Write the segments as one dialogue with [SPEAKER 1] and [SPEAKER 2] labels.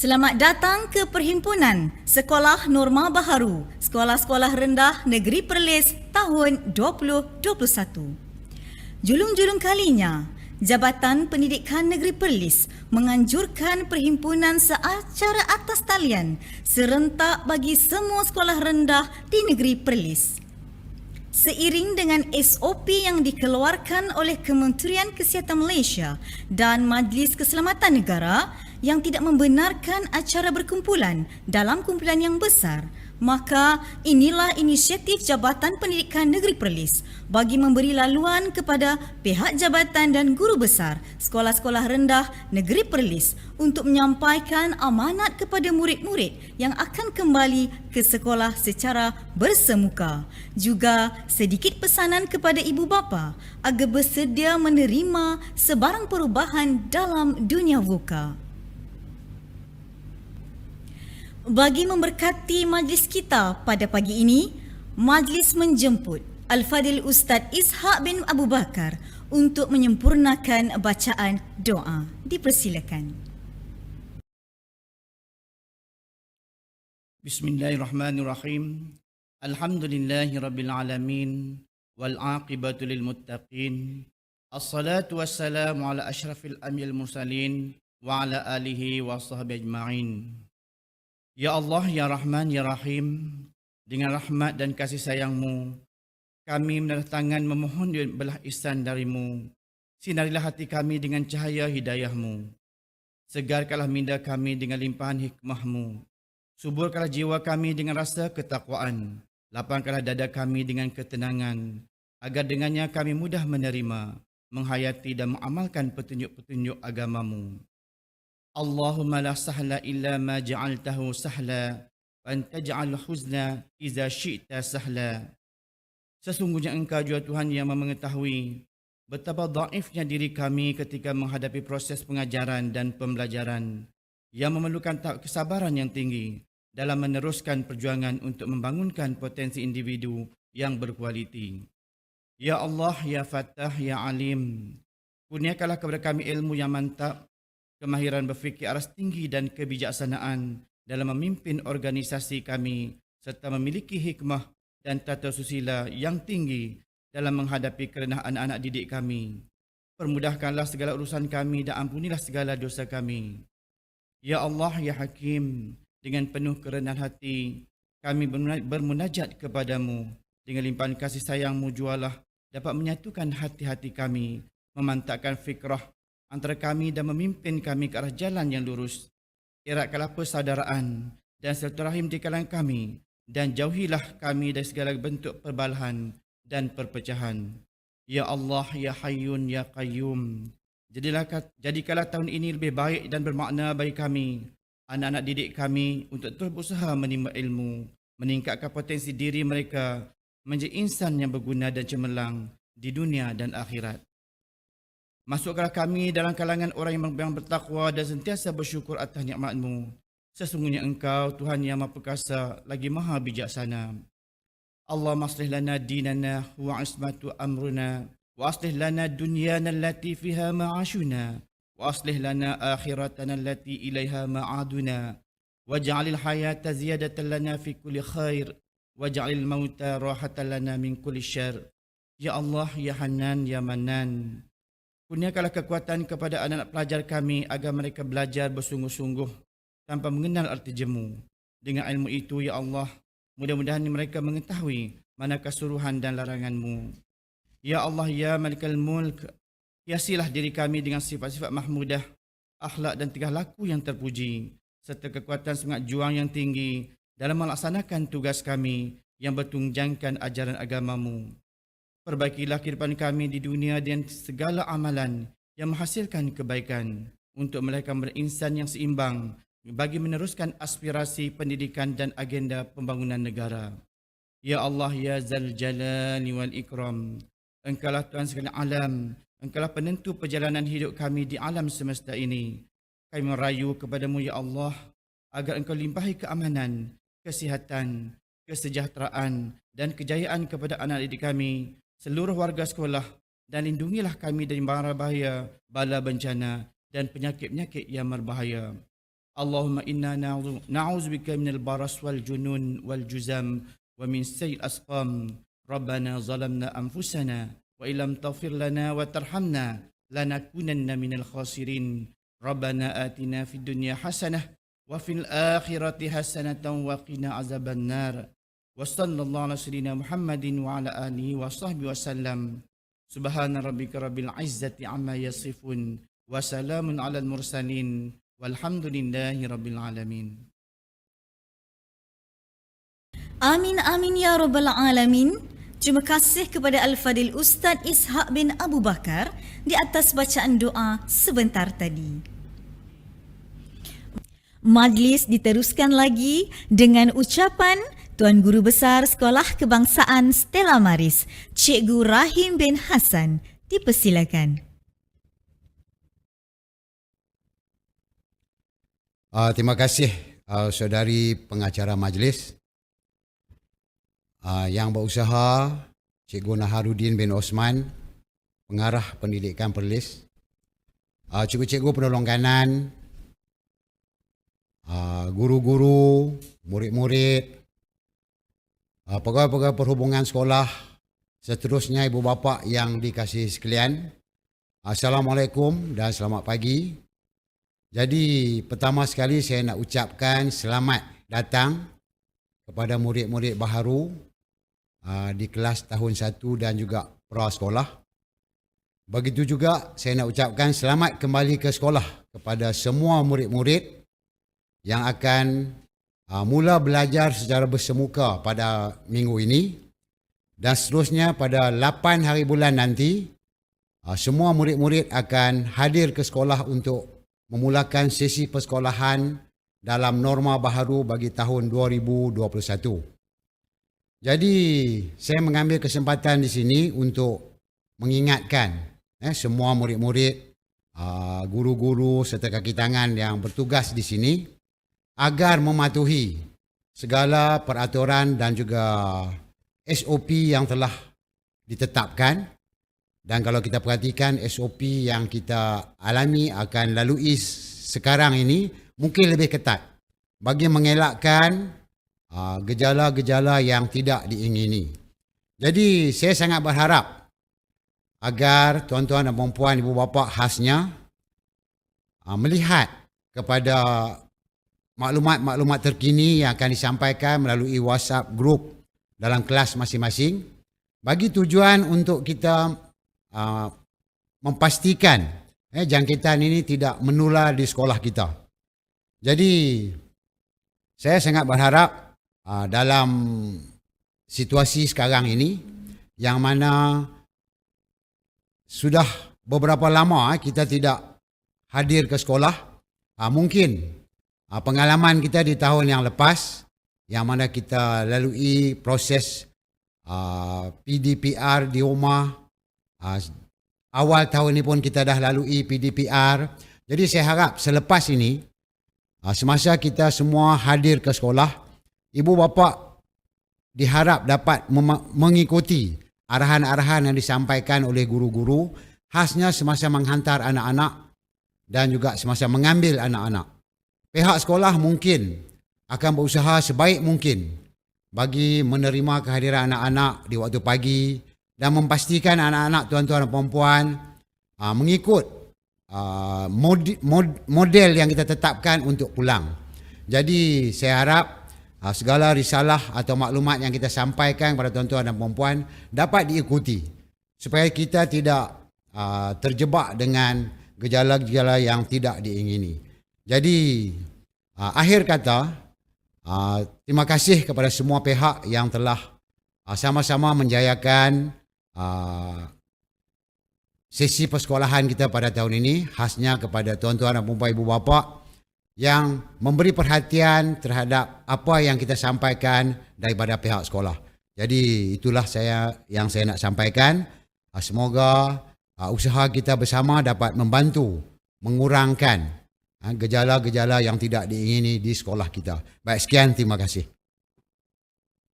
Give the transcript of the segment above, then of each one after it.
[SPEAKER 1] Selamat datang ke Perhimpunan Sekolah Norma Baharu, Sekolah-Sekolah Rendah Negeri Perlis tahun 2021. Julung-julung kalinya, Jabatan Pendidikan Negeri Perlis menganjurkan perhimpunan secara atas talian serentak bagi semua sekolah rendah di Negeri Perlis. Seiring dengan SOP yang dikeluarkan oleh Kementerian Kesihatan Malaysia dan Majlis Keselamatan Negara yang tidak membenarkan acara berkumpulan dalam kumpulan yang besar, maka inilah inisiatif Jabatan Pendidikan Negeri Perlis bagi memberi laluan kepada pihak jabatan dan guru besar sekolah-sekolah rendah Negeri Perlis untuk menyampaikan amanat kepada murid-murid yang akan kembali ke sekolah secara bersemuka. Juga sedikit pesanan kepada ibu bapa agar bersedia menerima sebarang perubahan dalam dunia VUCA. Bagi memberkati majlis kita pada pagi ini, majlis menjemput Al-Fadhil Ustaz Ishaq bin Abu Bakar untuk menyempurnakan bacaan doa. Dipersilakan.
[SPEAKER 2] Bismillahirrahmanirrahim. Alhamdulillahirabbil alamin wal aqibatu lil muttaqin. Assalatu wassalamu ala asyrafil anbiya'il mursalin wa ala alihi wa sahbihi ajma'in. Ya Allah, Ya Rahman, Ya Rahim, dengan rahmat dan kasih sayang-Mu, kami menandatangan memohon belah ihsan dari-Mu. Sinarilah hati kami dengan cahaya hidayah-Mu. Segarkanlah minda kami dengan limpahan hikmah-Mu. Suburkanlah jiwa kami dengan rasa ketakwaan. Lapangkanlah dada kami dengan ketenangan, agar dengannya kami mudah menerima, menghayati dan mengamalkan petunjuk-petunjuk agama-Mu. Allahumma la sahla illa ma ja'altahu sahla wa anta ja'al huzna iza syi'ta sahla. Sesungguhnya Engkau jua Tuhan yang mengetahui betapa dhaifnya diri kami ketika menghadapi proses pengajaran dan pembelajaran yang memerlukan tahap kesabaran yang tinggi dalam meneruskan perjuangan untuk membangunkan potensi individu yang berkualiti. Ya Allah, Ya Fattah, Ya Alim, kurniakanlah kepada kami ilmu yang mantap, kemahiran berfikir aras tinggi dan kebijaksanaan dalam memimpin organisasi kami serta memiliki hikmah dan tata susila yang tinggi dalam menghadapi kerenah anak-anak didik kami. Permudahkanlah segala urusan kami dan ampunilah segala dosa kami. Ya Allah, Ya Hakim, dengan penuh kerendahan hati, kami bermunajat kepadamu. Dengan limpahan kasih sayang-Mu jualah dapat menyatukan hati-hati kami, memantapkan fikrah antara kami dan memimpin kami ke arah jalan yang lurus. Eratkanlah persaudaraan dan silaturahim di kalangan kami dan jauhilah kami dari segala bentuk perbalahan dan perpecahan. Ya Allah, Ya Hayyun, Ya Qayyum, jadikanlah tahun ini lebih baik dan bermakna bagi kami, anak-anak didik kami, untuk terus berusaha menimba ilmu, meningkatkan potensi diri mereka menjadi insan yang berguna dan cemerlang di dunia dan akhirat. Masukkanlah kami dalam kalangan orang yang bertakwa dan sentiasa bersyukur atas nikmat-Mu. Sesungguhnya Engkau Tuhan yang Maha Perkasa lagi Maha Bijaksana. Allahumma aslih lana dinana wa ismatu amruna wa aslih lana dunyana allati fiha ma'ashuna wa aslih lana akhiratana allati ilaiha ma'aduna waj'alil hayata ziyadatan lana fi kulli khair waj'alil mauta rahatan lana min kulli syarr. Ya Allah, Ya Hanan, Ya Manan, kurniakanlah kekuatan kepada anak-anak pelajar kami agar mereka belajar bersungguh-sungguh tanpa mengenal arti jemu. Dengan ilmu itu, Ya Allah, mudah-mudahan mereka mengetahui manakah suruhan dan larangan-Mu. Ya Allah, Ya Malikal Mulk, hiasilah diri kami dengan sifat-sifat mahmudah, akhlak dan tingkah laku yang terpuji, serta kekuatan semangat juang yang tinggi dalam melaksanakan tugas kami yang bertunjangkan ajaran agama-Mu. Perbaikilah kehidupan kami di dunia dan segala amalan yang menghasilkan kebaikan untuk melahirkan berinsan yang seimbang bagi meneruskan aspirasi pendidikan dan agenda pembangunan negara. Ya Allah, Ya Zal Jalali wal Ikram, Engkaulah Tuhan segala alam, Engkaulah penentu perjalanan hidup kami di alam semesta ini. Kami merayu kepadamu, Ya Allah, agar Engkau limpahi keamanan, kesihatan, kesejahteraan dan kejayaan kepada anak didik kami, seluruh warga sekolah, dan lindungilah kami dari mara bahaya, bala bencana dan penyakit-penyakit yang berbahaya. Allahumma inna na'udzubika minal baras wal junun wal juzam wa min sayyi'il asqam. Rabbana zalamna anfusana wa illam taghfir lana wa tarhamna lanakunanna minal khasirin. Rabbana atina fid dunya hasanah wa fil akhirati hasanatan wa qina azaban nar. Wa sallallahu ala sayyidina Muhammadin wa ala alihi wa sahbihi wa sallam. Subhana rabbika rabbil izzati amma yasifun wa salamun alal mursalin walhamdulillahi rabbil alamin.
[SPEAKER 1] Amin amin ya rabbal alamin. Terima kasih kepada Al-Fadil Ustaz Ishaq bin Abu Bakar di atas bacaan doa sebentar tadi. Majlis diteruskan lagi dengan ucapan Tuan Guru Besar Sekolah Kebangsaan Stella Maris, Cikgu Rahim bin Hassan. Dipersilakan.
[SPEAKER 3] Terima kasih saudari pengacara majlis yang berusaha, Cikgu Naharuddin bin Osman, pengarah pendidikan Perlis, cikgu-cikgu penolong kanan, guru-guru, murid-murid, pegawai-pegawai perhubungan sekolah, seterusnya ibu bapa yang dikasihi sekalian. Assalamualaikum dan selamat pagi. Jadi pertama sekali saya nak ucapkan selamat datang kepada murid-murid baharu di kelas tahun 1 dan juga prasekolah. Begitu juga saya nak ucapkan selamat kembali ke sekolah kepada semua murid-murid yang akan mula belajar secara bersemuka pada minggu ini dan seterusnya pada 8 hari bulan nanti semua murid-murid akan hadir ke sekolah untuk memulakan sesi persekolahan dalam norma baharu bagi tahun 2021. Jadi saya mengambil kesempatan di sini untuk mengingatkan semua murid-murid, guru-guru serta kaki tangan yang bertugas di sini agar mematuhi segala peraturan dan juga SOP yang telah ditetapkan. Dan kalau kita perhatikan SOP yang kita alami akan lalui sekarang ini mungkin lebih ketat bagi mengelakkan gejala-gejala yang tidak diingini. Jadi saya sangat berharap agar tuan-tuan dan puan-puan, ibu bapa khasnya melihat kepada maklumat-maklumat terkini yang akan disampaikan melalui WhatsApp group dalam kelas masing-masing bagi tujuan untuk kita memastikan jangkitan ini tidak menular di sekolah kita. Jadi saya sangat berharap dalam situasi sekarang ini yang mana sudah beberapa lama kita tidak hadir ke sekolah, mungkin pengalaman kita di tahun yang lepas yang mana kita lalui proses PDPR di rumah, awal tahun ini pun kita dah lalui PDPR. Jadi saya harap selepas ini, semasa kita semua hadir ke sekolah, ibu bapa diharap dapat mengikuti arahan-arahan yang disampaikan oleh guru-guru, khasnya semasa menghantar anak-anak dan juga semasa mengambil anak-anak. Pihak sekolah mungkin akan berusaha sebaik mungkin bagi menerima kehadiran anak-anak di waktu pagi dan memastikan anak-anak tuan-tuan dan puan-puan mengikut model yang kita tetapkan untuk pulang. Jadi saya harap segala risalah atau maklumat yang kita sampaikan kepada tuan-tuan dan puan-puan dapat diikuti supaya kita tidak terjebak dengan gejala-gejala yang tidak diingini. Jadi akhir kata, terima kasih kepada semua pihak yang telah sama-sama menjayakan sesi persekolahan kita pada tahun ini, khasnya kepada tuan-tuan dan puan-puan ibu bapa yang memberi perhatian terhadap apa yang kita sampaikan daripada pihak sekolah. Jadi itulah yang saya nak sampaikan. Semoga usaha kita bersama dapat membantu mengurangkan gejala-gejala yang tidak diingini di sekolah kita. Baik, sekian, terima kasih.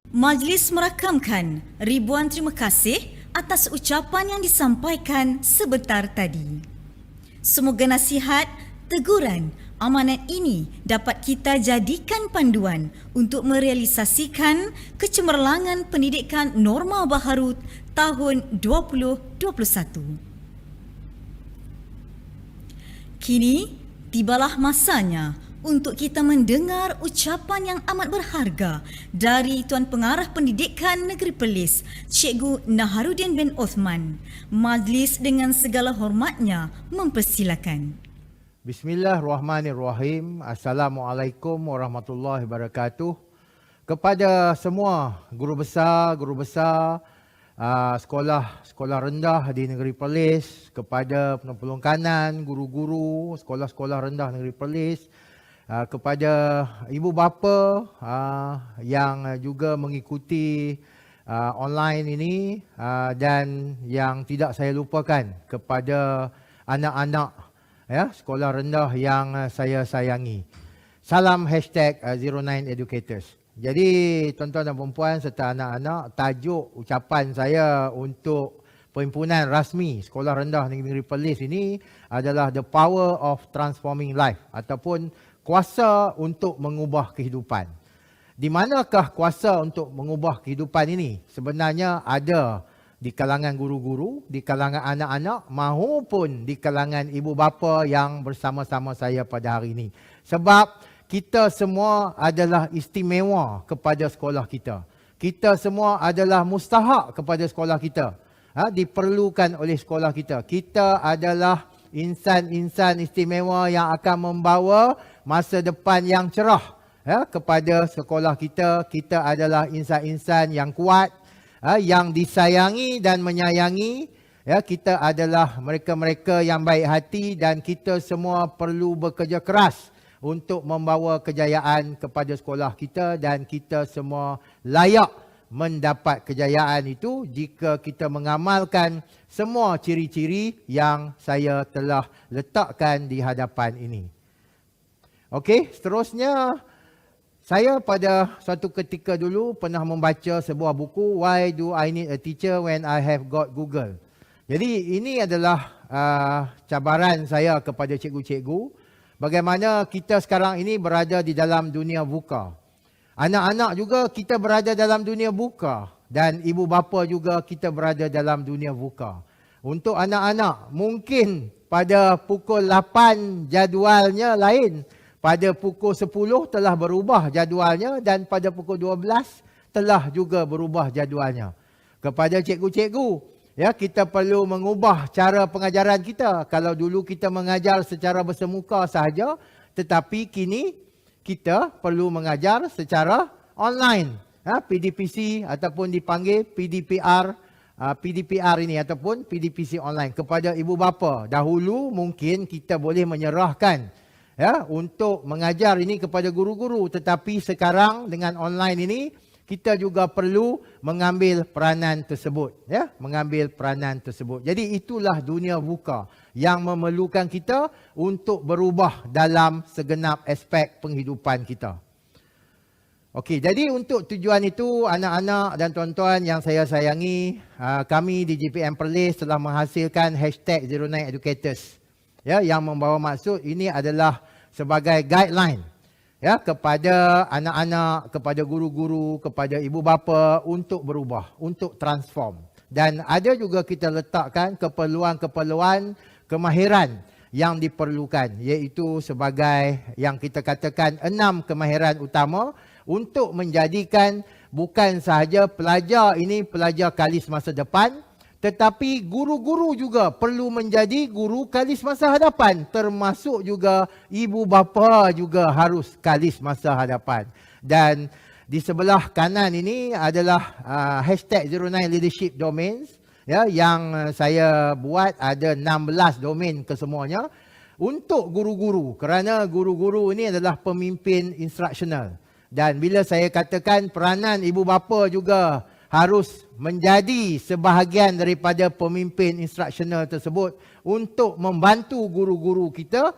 [SPEAKER 1] Majlis merakamkan ribuan terima kasih atas ucapan yang disampaikan sebentar tadi. Semoga nasihat, teguran, amanat ini dapat kita jadikan panduan untuk merealisasikan kecemerlangan pendidikan norma baharu tahun 2021. Kini, tibalah masanya untuk kita mendengar ucapan yang amat berharga dari Tuan Pengarah Pendidikan Negeri Perlis, Cikgu Naharuddin bin Osman. Majlis dengan segala hormatnya mempersilakan.
[SPEAKER 4] Bismillahirrahmanirrahim. Assalamualaikum warahmatullahi wabarakatuh. Kepada semua guru besar, sekolah rendah di Negeri Perlis, kepada penolong kanan, guru-guru sekolah-sekolah rendah Negeri Perlis, kepada ibu bapa yang juga mengikuti online ini, dan yang tidak saya lupakan kepada anak-anak sekolah rendah yang saya sayangi. Salam #09educators. Jadi tuan-tuan dan puan-puan serta anak-anak, tajuk ucapan saya untuk perhimpunan rasmi Sekolah Rendah Negeri Perlis ini adalah The Power of Transforming Life, ataupun kuasa untuk mengubah kehidupan. Di manakah kuasa untuk mengubah kehidupan ini? Sebenarnya ada di kalangan guru-guru, di kalangan anak-anak maupun di kalangan ibu bapa yang bersama-sama saya pada hari ini. Sebab kita semua adalah istimewa kepada sekolah kita. Kita semua adalah mustahak kepada sekolah kita. Diperlukan oleh sekolah kita. Kita adalah insan-insan istimewa yang akan membawa masa depan yang cerah kepada sekolah kita. Kita adalah insan-insan yang kuat, yang disayangi dan menyayangi. Kita adalah mereka-mereka yang baik hati dan kita semua perlu bekerja keras untuk membawa kejayaan kepada sekolah kita, dan kita semua layak mendapat kejayaan itu jika kita mengamalkan semua ciri-ciri yang saya telah letakkan di hadapan ini. Okey, seterusnya saya pada satu ketika dulu pernah membaca sebuah buku, Why Do I Need a Teacher When I Have Got Google. Jadi ini adalah cabaran saya kepada cikgu-cikgu. Bagaimana kita sekarang ini berada di dalam dunia VUCA. Anak-anak juga kita berada dalam dunia VUCA. Dan ibu bapa juga kita berada dalam dunia VUCA. Untuk anak-anak, mungkin pada pukul 8 jadualnya lain. Pada pukul 10 telah berubah jadualnya dan pada pukul 12 telah juga berubah jadualnya. Kepada cikgu-cikgu, ya, kita perlu mengubah cara pengajaran kita. Kalau dulu kita mengajar secara bersemuka sahaja, tetapi kini kita perlu mengajar secara online. PDPC ataupun dipanggil PDPR, PDPR ini ataupun PDPC online kepada ibu bapa. Dahulu mungkin kita boleh menyerahkan untuk mengajar ini kepada guru-guru, tetapi sekarang dengan online ini kita juga perlu mengambil peranan tersebut, mengambil peranan tersebut. Jadi itulah dunia VUCA yang memerlukan kita untuk berubah dalam segenap aspek penghidupan kita. Okey, jadi untuk tujuan itu, anak-anak dan tuan-tuan yang saya sayangi, kami di GPM Perlis telah menghasilkan #09educators, yang membawa maksud ini adalah sebagai guideline kepada anak-anak, kepada guru-guru, kepada ibu bapa untuk berubah, untuk transform. Dan ada juga kita letakkan keperluan-keperluan kemahiran yang diperlukan, iaitu sebagai yang kita katakan 6 kemahiran utama untuk menjadikan bukan sahaja pelajar ini pelajar kalis masa depan, tetapi guru-guru juga perlu menjadi guru kalis masa hadapan. Termasuk juga ibu bapa juga harus kalis masa hadapan. Dan di sebelah kanan ini adalah #09 leadership domains, yang saya buat ada 16 domain kesemuanya untuk guru-guru. Kerana guru-guru ini adalah pemimpin instruksional. Dan bila saya katakan peranan ibu bapa juga harus menjadi sebahagian daripada pemimpin instruksional tersebut untuk membantu guru-guru kita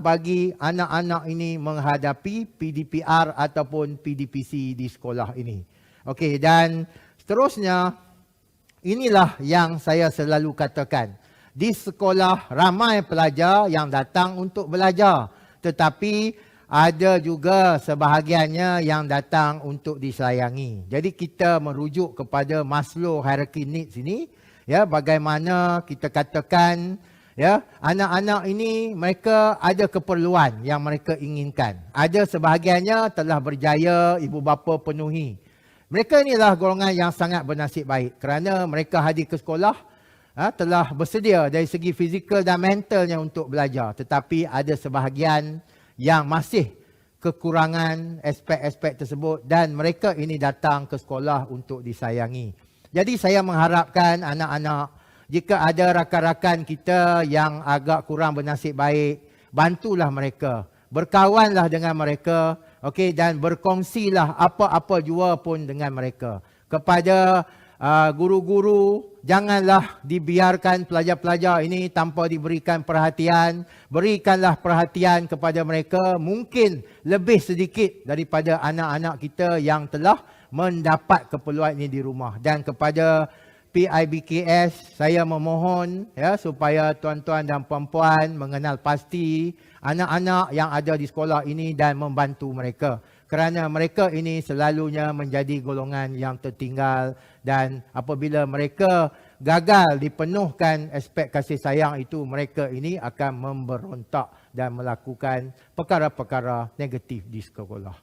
[SPEAKER 4] bagi anak-anak ini menghadapi PDPR ataupun PDPC di sekolah ini. Okey, dan seterusnya inilah yang saya selalu katakan. Di sekolah ramai pelajar yang datang untuk belajar, tetapi ada juga sebahagiannya yang datang untuk disayangi. Jadi kita merujuk kepada Maslow hierarchy needs ini, bagaimana kita katakan anak-anak ini mereka ada keperluan yang mereka inginkan. Ada sebahagiannya telah berjaya ibu bapa penuhi. Mereka inilah golongan yang sangat bernasib baik kerana mereka hadir ke sekolah telah bersedia dari segi fizikal dan mentalnya untuk belajar. Tetapi ada sebahagian yang masih kekurangan aspek-aspek tersebut dan mereka ini datang ke sekolah untuk disayangi. Jadi saya mengharapkan anak-anak, jika ada rakan-rakan kita yang agak kurang bernasib baik, bantulah mereka. Berkawanlah dengan mereka, dan berkongsilah apa-apa jua pun dengan mereka. Kepada guru-guru, janganlah dibiarkan pelajar-pelajar ini tanpa diberikan perhatian. Berikanlah perhatian kepada mereka, mungkin lebih sedikit daripada anak-anak kita yang telah mendapat keperluan ini di rumah. Dan kepada PIBKS, saya memohon supaya tuan-tuan dan puan-puan mengenal pasti anak-anak yang ada di sekolah ini dan membantu mereka. Kerana mereka ini selalunya menjadi golongan yang tertinggal dan apabila mereka gagal dipenuhkan aspek kasih sayang itu, mereka ini akan memberontak dan melakukan perkara-perkara negatif di sekolah.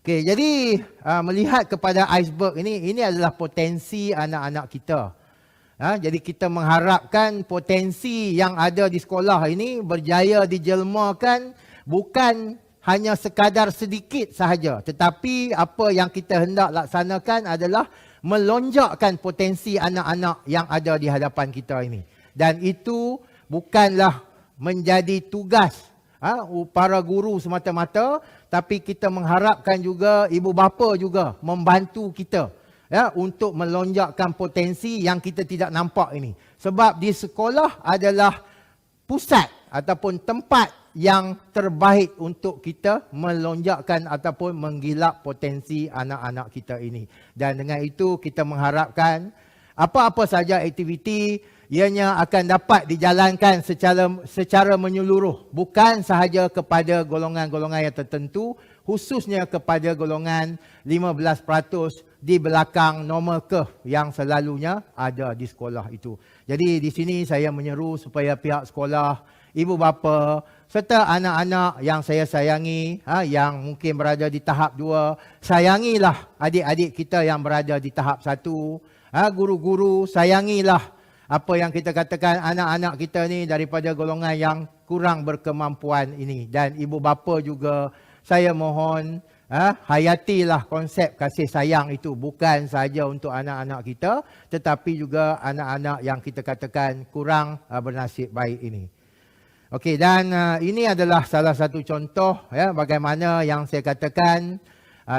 [SPEAKER 4] Okey, jadi melihat kepada iceberg ini adalah potensi anak-anak kita. Jadi kita mengharapkan potensi yang ada di sekolah ini berjaya dijelmakan bukan hanya sekadar sedikit sahaja, tetapi apa yang kita hendak laksanakan adalah melonjakkan potensi anak-anak yang ada di hadapan kita ini. Dan itu bukanlah menjadi tugas para guru semata-mata, tapi kita mengharapkan juga ibu bapa juga membantu kita untuk melonjakkan potensi yang kita tidak nampak ini. Sebab di sekolah adalah pusat ataupun tempat yang terbaik untuk kita melonjakkan ataupun menggilap potensi anak-anak kita ini. Dan dengan itu kita mengharapkan apa-apa saja aktiviti ianya akan dapat dijalankan secara menyeluruh, bukan sahaja kepada golongan-golongan yang tertentu, khususnya kepada golongan 15% di belakang normal curve yang selalunya ada di sekolah itu. Jadi di sini saya menyeru supaya pihak sekolah, ibu bapa serta anak-anak yang saya sayangi, yang mungkin berada di tahap 2, sayangilah adik-adik kita yang berada di tahap 1. Guru-guru, sayangilah apa yang kita katakan anak-anak kita ni daripada golongan yang kurang berkemampuan ini. Dan ibu bapa juga, saya mohon hayatilah konsep kasih sayang itu, bukan saja untuk anak-anak kita, tetapi juga anak-anak yang kita katakan kurang bernasib baik ini. Okey, dan ini adalah salah satu contoh bagaimana yang saya katakan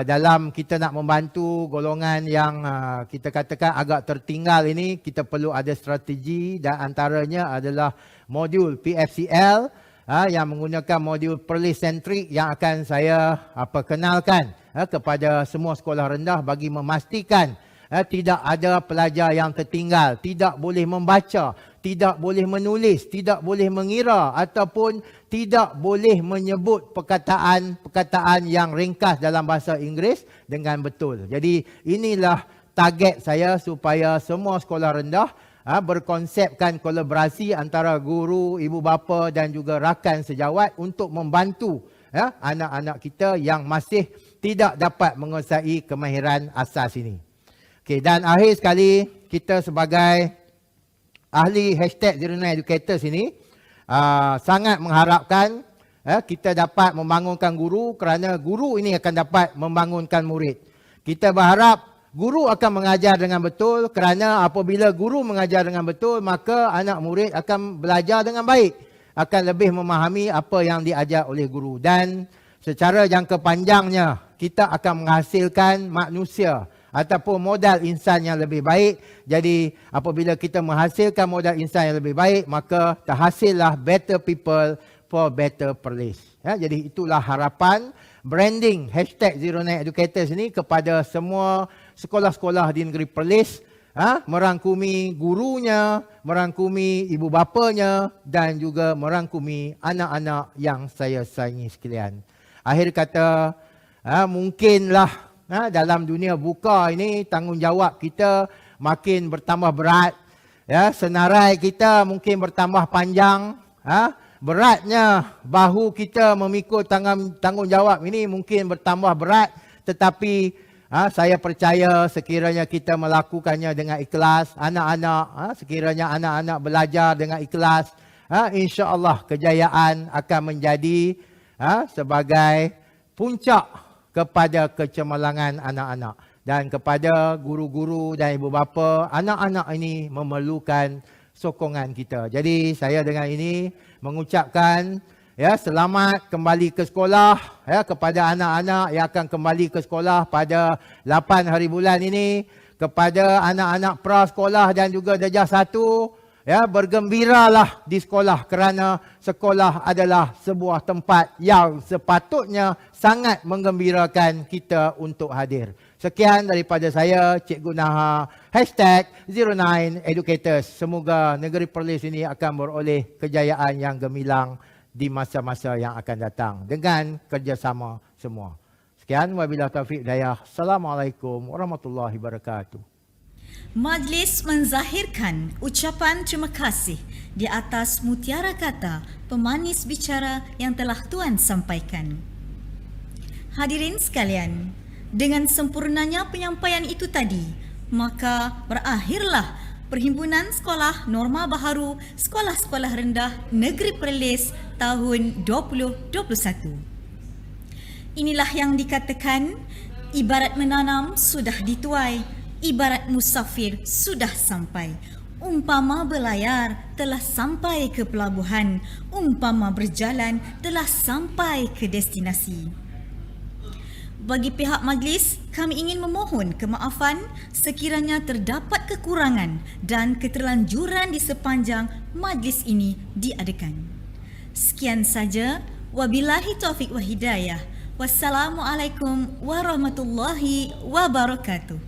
[SPEAKER 4] dalam kita nak membantu golongan yang kita katakan agak tertinggal ini, kita perlu ada strategi, dan antaranya adalah modul PFCL yang menggunakan modul Perlis Centric yang akan saya kenalkan kepada semua sekolah rendah bagi memastikan tidak ada pelajar yang tertinggal, tidak boleh membaca, tidak boleh menulis, tidak boleh mengira ataupun tidak boleh menyebut perkataan yang ringkas dalam bahasa Inggeris dengan betul. Jadi inilah target saya supaya semua sekolah rendah berkonsepkan kolaborasi antara guru, ibu bapa dan juga rakan sejawat untuk membantu anak-anak kita yang masih tidak dapat menguasai kemahiran asas ini. Okey, dan akhir sekali, kita sebagai ahli #09educators ini sangat mengharapkan kita dapat membangunkan guru, kerana guru ini akan dapat membangunkan murid. Kita berharap guru akan mengajar dengan betul, kerana apabila guru mengajar dengan betul, maka anak murid akan belajar dengan baik, akan lebih memahami apa yang diajar oleh guru. Dan secara jangka panjangnya, kita akan menghasilkan manusia ataupun modal insan yang lebih baik. Jadi apabila kita menghasilkan modal insan yang lebih baik, maka terhasillah better people for better Perlis. Jadi itulah harapan branding #09educators ini kepada semua sekolah-sekolah di negeri Perlis, merangkumi gurunya, merangkumi ibu bapanya dan juga merangkumi anak-anak yang saya sayangi sekalian. Akhir kata, mungkinlah dalam dunia buka ini tanggungjawab kita makin bertambah berat, senarai kita mungkin bertambah panjang, beratnya bahu kita memikul tanggungjawab ini mungkin bertambah berat, tetapi saya percaya sekiranya kita melakukannya dengan ikhlas, anak-anak, sekiranya anak-anak belajar dengan ikhlas, insya-Allah kejayaan akan menjadi sebagai puncak kepada kecemerlangan anak-anak. Dan kepada guru-guru dan ibu bapa, anak-anak ini memerlukan sokongan kita. Jadi saya dengan ini mengucapkan selamat kembali ke sekolah kepada anak-anak yang akan kembali ke sekolah pada 8 hari bulan ini. Kepada anak-anak prasekolah dan juga darjah 1, bergembiralah di sekolah, kerana sekolah adalah sebuah tempat yang sepatutnya sangat menggembirakan kita untuk hadir. Sekian daripada saya, Cikgu Naha, #09educators. Semoga negeri Perlis ini akan beroleh kejayaan yang gemilang di masa-masa yang akan datang dengan kerjasama semua. Sekian, wabillahi taufiq hidayah. Assalamualaikum warahmatullahi wabarakatuh.
[SPEAKER 1] Majlis menzahirkan ucapan terima kasih di atas mutiara kata pemanis bicara yang telah Tuan sampaikan. Hadirin sekalian, dengan sempurnanya penyampaian itu tadi, maka berakhirlah Perhimpunan Sekolah Norma Baharu Sekolah-Sekolah Rendah Negeri Perlis tahun 2021. Inilah yang dikatakan, ibarat menanam sudah dituai, ibarat musafir sudah sampai. Umpama berlayar telah sampai ke pelabuhan, umpama berjalan telah sampai ke destinasi. Bagi pihak majlis, kami ingin memohon kemaafan sekiranya terdapat kekurangan dan keterlanjuran di sepanjang majlis ini diadakan. Sekian saja, wabillahi taufiq wa hidayah. Wassalamualaikum warahmatullahi wabarakatuh.